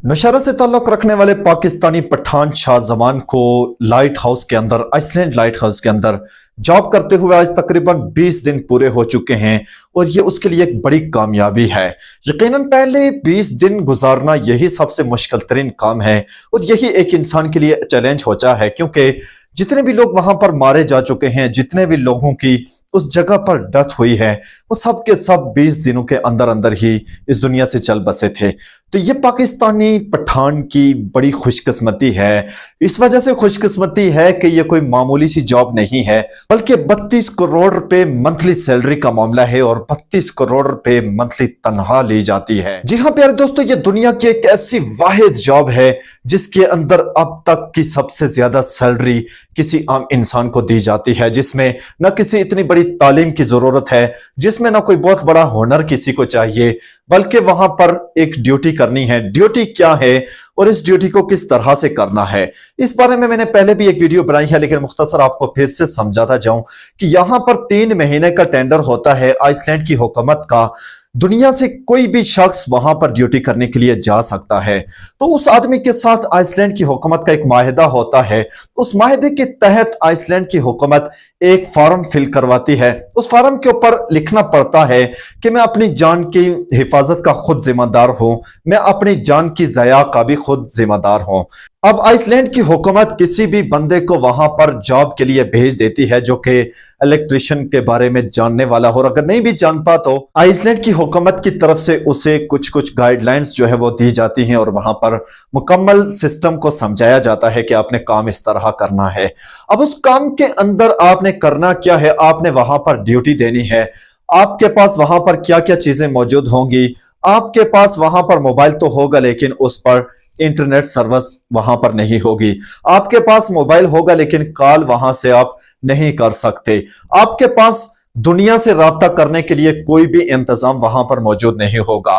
नौशहरा से ताल्लुक रखने वाले पाकिस्तानी पठान शाहजमान को लाइट हाउस के अंदर, आइसलैंड लाइट हाउस के अंदर जॉब करते हुए आज तकरीबन 20 दिन पूरे हो चुके हैं और ये उसके लिए एक बड़ी कामयाबी है। यकीनन पहले 20 दिन गुजारना यही सबसे मुश्किल तरीन काम है और यही एक इंसान के लिए चैलेंज होता है, क्योंकि जितने भी लोग वहां पर मारे जा चुके हैं, जितने भी लोगों की उस जगह पर डेथ हुई है, वो सब के सब 20 दिनों के अंदर अंदर ही इस दुनिया से चल बसे थे। तो ये पाकिस्तानी पठान की बड़ी खुशकिस्मती है। इस वजह से खुशकिस्मती है कि ये कोई मामूली सी जॉब नहीं है, बल्कि 32 करोड़ रुपए मंथली सैलरी का मामला है और 32 करोड़ रुपए मंथली तनख्वाह ली जाती है। जी हाँ प्यारे दोस्तों, ये दुनिया की एक ऐसी वाहिद जॉब है जिसके अंदर अब तक की सबसे ज्यादा सैलरी किसी आम इंसान को दी जाती है, जिसमें न किसी इतनी बड़ी तालीम की जरूरत है, जिसमें ना कोई बहुत बड़ा हुनर किसी को चाहिए, बल्कि वहां पर एक ड्यूटी करनी है। ड्यूटी क्या है और इस ड्यूटी को किस तरह से करना है, इस बारे में मैंने पहले भी एक वीडियो बनाई है, लेकिन मुख्तसर आपको फिर से समझाता जाऊं कि यहां पर 3 महीने का टेंडर होता है आइसलैंड की हुकूमत का। दुनिया से कोई भी शख्स वहां पर ड्यूटी करने के लिए जा सकता है। तो उस आदमी के साथ आइसलैंड की हुकूमत का एक माहिदा होता है। उस माहिदे के तहत आइसलैंड की हुकूमत एक फॉर्म फिल करवाती है। उस फॉर्म के ऊपर लिखना पड़ता है कि मैं अपनी जान की हिफाजत का खुद जिम्मेदार हूं, मैं अपनी जान की ज़या का भी खुद जिम्मेदार हूं। अब आइसलैंड की हुकूमत किसी भी बंदे को वहां पर जॉब के लिए भेज देती है जो कि इलेक्ट्रिशियन के बारे में जानने वाला हो, और अगर नहीं भी जानता तो आइसलैंड की हुकूमत की तरफ से उसे कुछ गाइडलाइंस जो है वो दी जाती हैं और वहां पर मुकम्मल सिस्टम को समझाया जाता है कि आपने काम इस तरह करना है। अब उस काम के अंदर आपने करना क्या है, आपने वहां पर ड्यूटी देनी है। आपके पास वहां पर क्या क्या चीजें मौजूद होंगी, आपके पास वहां पर मोबाइल तो होगा लेकिन उस पर इंटरनेट सर्विस वहां पर नहीं होगी। आपके पास मोबाइल होगा लेकिन कॉल वहां से आप नहीं कर सकते। आपके पास दुनिया से राब्ता करने के लिए कोई भी इंतजाम वहां पर मौजूद नहीं होगा।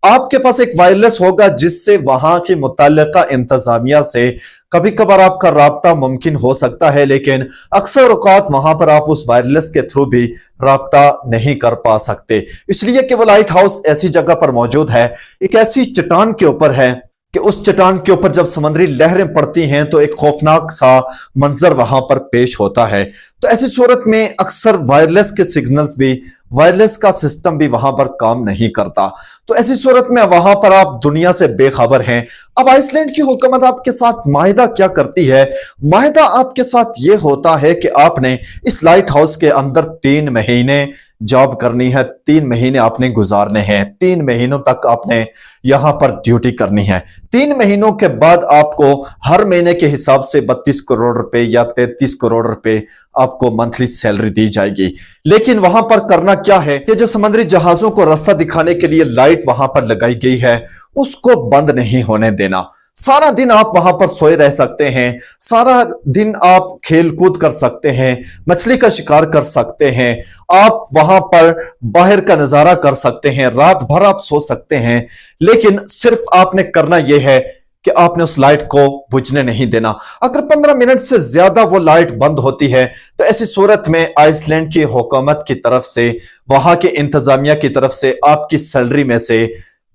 आपके पास एक वायरलेस होगा जिससे वहां की मुतल्लिका इंतजामिया से कभी कभार आपका राब्ता मुमकिन हो सकता है, लेकिन अक्सर औकात वहां पर आप उस वायरलेस के थ्रू भी राब्ता नहीं कर पा सकते, इसलिए कि वो लाइट हाउस ऐसी जगह पर मौजूद है, एक ऐसी चट्टान के ऊपर है कि उस चट्टान के ऊपर जब समुद्री लहरें पड़ती हैं तो एक खौफनाक सा मंजर वहां पर पेश होता है। तो ऐसी सूरत में अक्सर वायरलेस के सिग्नल्स भी, वायरलेस का सिस्टम भी वहां पर काम नहीं करता। तो ऐसी सूरत में वहां पर आप दुनिया से बेखबर हैं। अब आइसलैंड की हुकूमत आपके साथ माहिदा क्या करती है? माहिदा आपके साथ ये होता है कि आपने इस लाइट हाउस के अंदर 3 महीने जॉब करनी है, 3 महीने आपने गुजारने हैं, 3 महीनों तक आपने यहां पर ड्यूटी करनी है। 3 महीनों के बाद आपको हर महीने के हिसाब से 32 करोड़ रुपए या 33 करोड़ रुपए आपको मंथली सैलरी दी जाएगी। लेकिन वहां पर करना क्या है कि जो समुद्री जहाजों को रास्ता दिखाने के लिए लाइट वहां पर लगाई गई है उसको बंद नहीं होने देना। सारा दिन आप वहां पर सोए रह सकते हैं, सारा दिन आप खेल कूद कर सकते हैं, मछली का शिकार कर सकते हैं, आप वहां पर बाहर का नजारा कर सकते हैं, रात भर आप सो सकते हैं, लेकिन सिर्फ आपने करना यह है कि आपने उस लाइट को बुझने नहीं देना। अगर 15 मिनट से ज्यादा वो लाइट बंद होती है तो ऐसी सूरत में आइसलैंड की हुकूमत की तरफ से, वहां के इंतजामिया की तरफ से आपकी सैलरी में से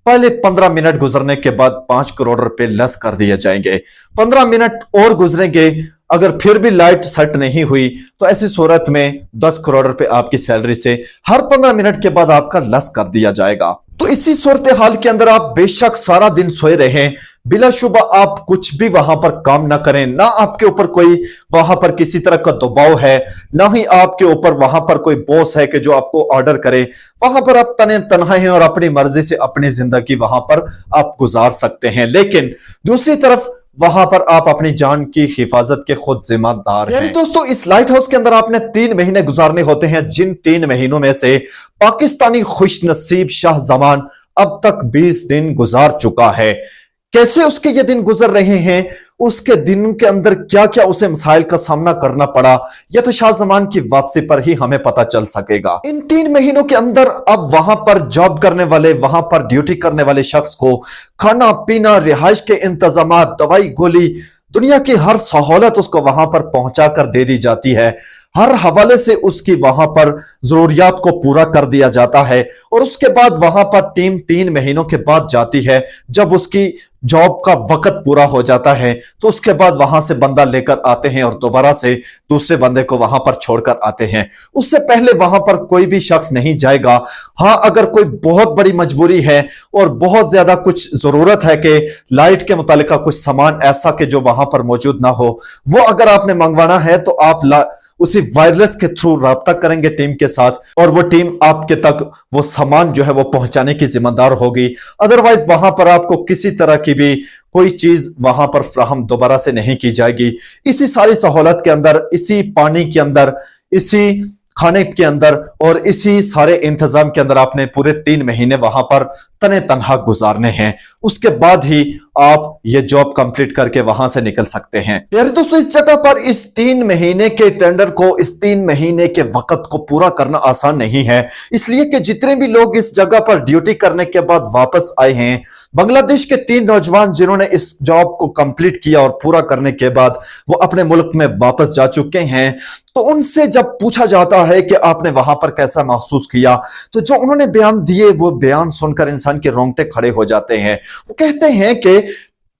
पहले 15 मिनट गुजरने के बाद 5 करोड़ रुपए लेस कर दिए जाएंगे। 15 मिनट और गुजरेंगे, अगर फिर भी लाइट सेट नहीं हुई तो ऐसी सूरत में 10 करोड़ रुपए आपकी सैलरी से हर 15 मिनट के बाद आपका लेस कर दिया जाएगा। तो इसी सूरत हाल के अंदर आप बेशक सारा दिन सोए रहें, बिलाशुबा आप कुछ भी वहां पर काम ना करें, ना आपके ऊपर कोई वहां पर किसी तरह का दबाव है, ना ही आपके ऊपर वहां पर कोई बॉस है कि जो आपको ऑर्डर करे। वहां पर आप तन्हा हैं और अपनी मर्जी से अपनी जिंदगी वहां पर आप गुजार सकते हैं, लेकिन दूसरी तरफ वहां पर आप अपनी जान की हिफाजत के खुद जिम्मेदार हैं। दोस्तों, इस लाइट हाउस के अंदर आपने 3 महीने गुजारने होते हैं, जिन 3 महीनों में से पाकिस्तानी खुशनसीब शाहजमान अब तक 20 दिन गुजार चुका है। कैसे उसके ये दिन गुजर रहे हैं, उसके दिन के अंदर क्या क्या उसे मसाइल का सामना करना पड़ा, यह तो शाहजमान की वापसी पर ही हमें पता चल सकेगा। इन 3 महीनों के अंदर अब वहां पर जॉब करने वाले, वहां पर ड्यूटी करने वाले शख्स को खाना पीना, रिहाइश के इंतजाम, दवाई गोली, दुनिया की हर सहूलत उसको वहां पर पहुंचा कर दे दी जाती है। हर हवाले से उसकी वहां पर जरूरियात को पूरा कर दिया जाता है और उसके बाद वहां पर टीम 3 महीनों के बाद जाती है। जब उसकी जॉब का वक्त पूरा हो जाता है तो उसके बाद वहां से बंदा लेकर आते हैं और दोबारा से दूसरे बंदे को वहां पर छोड़कर आते हैं। उससे पहले वहां पर कोई भी शख्स नहीं जाएगा। हाँ, अगर कोई बहुत बड़ी मजबूरी है और बहुत ज्यादा कुछ जरूरत है कि लाइट के मुतालिका कुछ सामान ऐसा कि जो वहां पर मौजूद ना हो, वो अगर आपने मंगवाना है तो आप उसी वायरलेस के थ्रू राब्ता करेंगे टीम के साथ और वो टीम आपके तक वो सामान जो है वो पहुंचाने की जिम्मेदार होगी। अदरवाइज वहां पर आपको किसी तरह की भी कोई चीज वहां पर फ्राहम दोबारा से नहीं की जाएगी। इसी सारी सहूलत के अंदर, इसी पानी के अंदर, इसी खाने के अंदर और इसी सारे इंतजाम के अंदर आपने पूरे 3 महीने वहां पर तने तनहा गुजारने हैं। उसके बाद ही आप ये जॉब कंप्लीट करके वहां से निकल सकते हैं। यार दोस्तों, इस जगह पर इस 3 महीने के टेंडर को, इस 3 महीने के वक्त को पूरा करना आसान नहीं है, इसलिए कि जितने भी लोग इस जगह पर ड्यूटी करने के बाद वापस आए हैं, बांग्लादेश के 3 नौजवान जिन्होंने इस जॉब को कंप्लीट किया और पूरा करने के बाद वो अपने मुल्क में वापस जा चुके हैं, तो उनसे जब पूछा जाता है कि आपने वहां पर कैसा महसूस किया, तो जो उन्होंने बयान दिए वो बयान सुनकर इंसान के रोंगटे खड़े हो जाते हैं। वो कहते हैं कि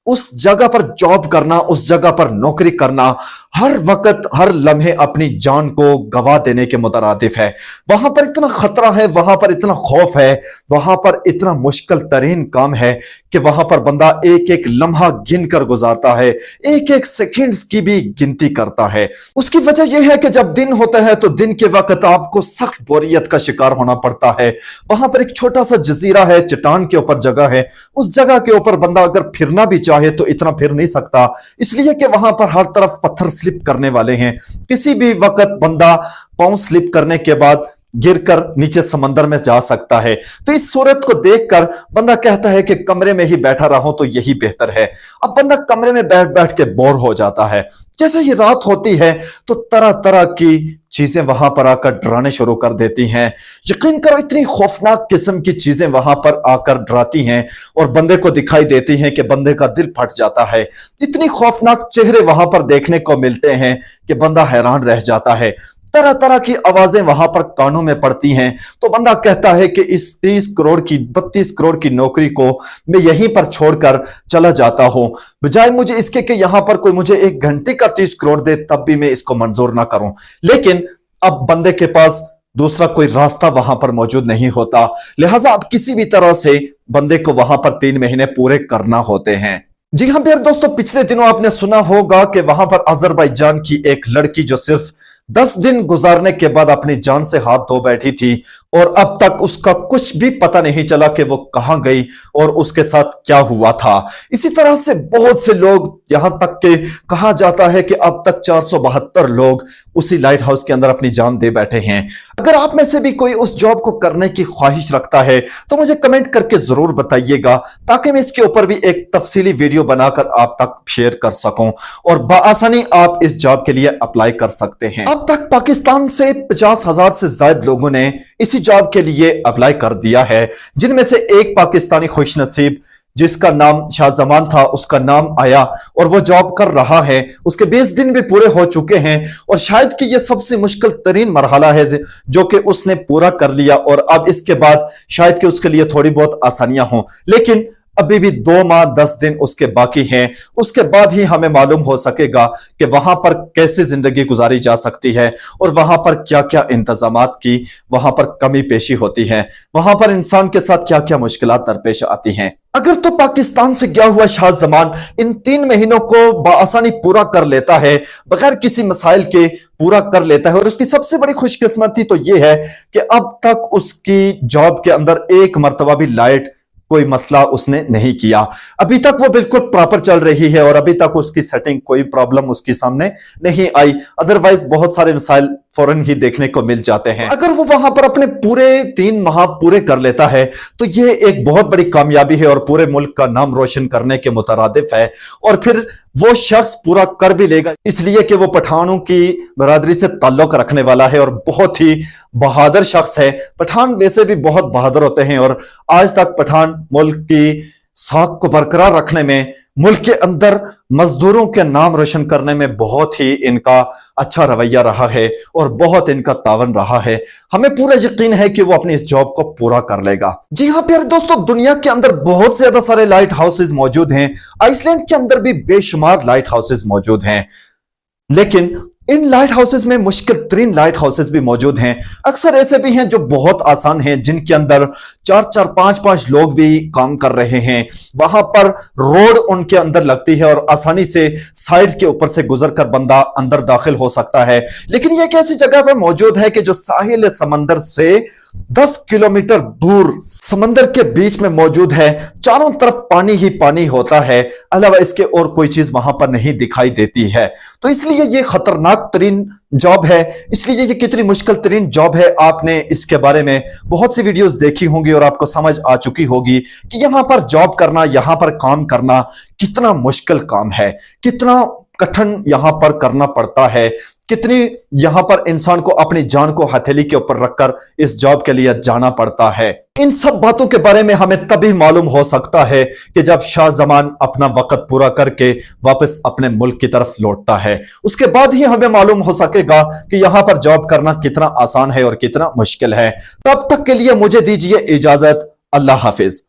उस जगह पर जॉब करना, उस जगह पर नौकरी करना हर वक्त, हर लम्हे अपनी जान को गवा देने के मुतरादिफ है। वहां पर इतना खतरा है, वहां पर इतना खौफ है, वहां पर इतना मुश्किल तरीन काम है कि वहां पर बंदा एक एक लम्हा गिन कर गुजारता है, एक एक सेकंड्स की भी गिनती करता है। उसकी वजह यह है कि जब दिन होता है तो दिन के वक्त आपको सख्त बोरियत का शिकार होना पड़ता है। वहां पर एक छोटा सा जजीरा है, चट्टान के ऊपर जगह है, उस जगह के ऊपर बंदा अगर फिरना भी चाहे तो इतना फिर नहीं सकता, इसलिए कि वहां पर हर तरफ पत्थर स्लिप करने वाले हैं। किसी भी वक्त बंदा पांव स्लिप करने के बाद गिरकर नीचे समंदर में जा सकता है। तो इस सूरत को देखकर बंदा कहता है कि कमरे में ही बैठा रहो तो यही बेहतर है। अब बंदा कमरे में बैठ बैठ के बोर हो जाता है। जैसे ही रात होती है तो तरह तरह की चीजें वहां पर आकर डराने शुरू कर देती हैं। यकीन करो, इतनी खौफनाक किस्म की चीजें वहां पर आकर डराती हैं और बंदे को दिखाई देती हैं कि बंदे का दिल फट जाता है। इतनी खौफनाक चेहरे वहां पर देखने को मिलते हैं कि बंदा हैरान रह जाता है। तरह तरह की आवाजें वहां पर कानों में पड़ती हैं। तो बंदा कहता है कि इस 30 करोड़ की 32 करोड़ की नौकरी को मैं यहीं पर छोड़कर चला जाता हूं, बजाय मुझे इसके कि यहां पर कोई मुझे 1 घंटे का 30 करोड़ दे तब भी मैं इसको मंजूर ना करूं। लेकिन अब बंदे के पास दूसरा कोई रास्ता वहां पर मौजूद नहीं होता, लिहाजा अब किसी भी तरह से बंदे को वहां पर 3 महीने पूरे करना होते हैं। जी हाँ प्यारे दोस्तों, पिछले दिनों आपने सुना होगा कि वहां पर अजरबैजान की एक लड़की जो सिर्फ 10 दिन गुजारने के बाद अपनी जान से हाथ धो बैठी थी और अब तक उसका कुछ भी पता नहीं चला कि वो कहां गई और उसके साथ क्या हुआ था। इसी तरह से बहुत से लोग, यहां तक कि कहा जाता है कि अब तक 472 लोग उसी लाइट हाउस के अंदर अपनी जान दे बैठे हैं। अगर आप में से भी कोई उस जॉब को करने की ख्वाहिश रखता है तो मुझे कमेंट करके जरूर बताइएगा, ताकि मैं इसके ऊपर भी एक तफसीली वीडियो बनाकर आप तक शेयर कर सकूं और बआसानी आप इस जॉब के लिए अप्लाई कर सकते हैं। अब तक पाकिस्तान से 50,000 से ज्यादा लोगों ने इसी जॉब के लिए अप्लाई कर दिया है, जिनमें से एक पाकिस्तानी खुशनसीब जिसका नाम शाहजमान था, उसका नाम आया और वो जॉब कर रहा है। उसके 20 दिन भी पूरे हो चुके हैं और शायद कि ये सबसे मुश्किल तरीन मरहला है जो कि उसने पूरा कर लिया और अब इसके बाद शायद कि उसके लिए थोड़ी बहुत आसानियां हों, लेकिन अभी भी 2 माह 10 दिन उसके बाकी हैं। उसके बाद ही हमें मालूम हो सकेगा कि वहां पर कैसे जिंदगी गुजारी जा सकती है और वहां पर क्या क्या इंतजामात की वहां पर कमी पेशी होती है, वहां पर इंसान के साथ क्या क्या मुश्किलात दरपेश आती हैं। अगर तो पाकिस्तान से गया हुआ शाहजमान इन 3 महीनों को बआसानी पूरा कर लेता है, बगैर किसी मसाइल के पूरा कर लेता है, और उसकी सबसे बड़ी खुशकिस्मती तो यह है कि अब तक उसकी जॉब के अंदर एक मरतबा भी लाइट कोई मसला उसने नहीं किया। अभी तक वो बिल्कुल प्रॉपर चल रही है और अभी तक उसकी सेटिंग, कोई प्रॉब्लम उसके सामने नहीं आई। अदरवाइज बहुत सारे मिसाइल फौरन ही देखने को मिल जाते हैं। अगर वो वहां पर अपने पूरे 3 माह पूरे कर लेता है तो ये एक बहुत बड़ी कामयाबी है और पूरे मुल्क का नाम रोशन करने के मुतरादिफ है। और फिर वो शख्स पूरा कर भी लेगा, इसलिए कि वो पठानों की बरादरी से ताल्लुक रखने वाला है और बहुत ही बहादुर शख्स है। पठान वैसे भी बहुत बहादुर होते हैं और आज तक पठान मुल्क की साख को बरकरार रखने में मुल्क के अंदर मजदूरों के नाम रोशन करने में बहुत ही इनका अच्छा रवैया रहा है और बहुत इनका तावन रहा है। हमें पूरा यकीन है कि वो अपनी इस जॉब को पूरा कर लेगा। जी हाँ प्यारे दोस्तों, दुनिया के अंदर बहुत ज्यादा सारे लाइट हाउसेज मौजूद हैं। आइसलैंड के अंदर भी बेशुमार लाइट हाउसेज मौजूद हैं, लेकिन इन लाइट हाउसेज में मुश्किल तरीन लाइट हाउसेज भी मौजूद हैं। अक्सर ऐसे भी हैं जो बहुत आसान हैं, जिनके अंदर 4-4, 5-5 लोग भी काम कर रहे हैं। वहां पर रोड उनके अंदर लगती है और आसानी से साइड्स के ऊपर से गुजरकर बंदा अंदर दाखिल हो सकता है। लेकिन यह एक ऐसी जगह पर मौजूद है कि जो साहिल समंदर से 10 किलोमीटर दूर समंदर के बीच में मौजूद है। चारों तरफ पानी ही पानी होता है, अलावा इसके और कोई चीज वहां पर नहीं दिखाई देती है। तो इसलिए ये खतरनाक तरीन जॉब है, इसलिए ये कितनी मुश्किल तरीन जॉब है। आपने इसके बारे में बहुत सी वीडियोस देखी होंगी और आपको समझ आ चुकी होगी कि यहां पर जॉब करना, यहां पर काम करना कितना मुश्किल काम है, कितना कठिन यहां पर करना पड़ता है, कितनी यहां पर इंसान को अपनी जान को हथेली के ऊपर रखकर इस जॉब के लिए जाना पड़ता है। इन सब बातों के बारे में हमें तभी मालूम हो सकता है कि जब शाहजमान अपना वक्त पूरा करके वापस अपने मुल्क की तरफ लौटता है। उसके बाद ही हमें मालूम हो सकेगा कि यहां पर जॉब करना कितना आसान है और कितना मुश्किल है। तब तक के लिए मुझे दीजिए इजाजत। अल्लाह हाफिज।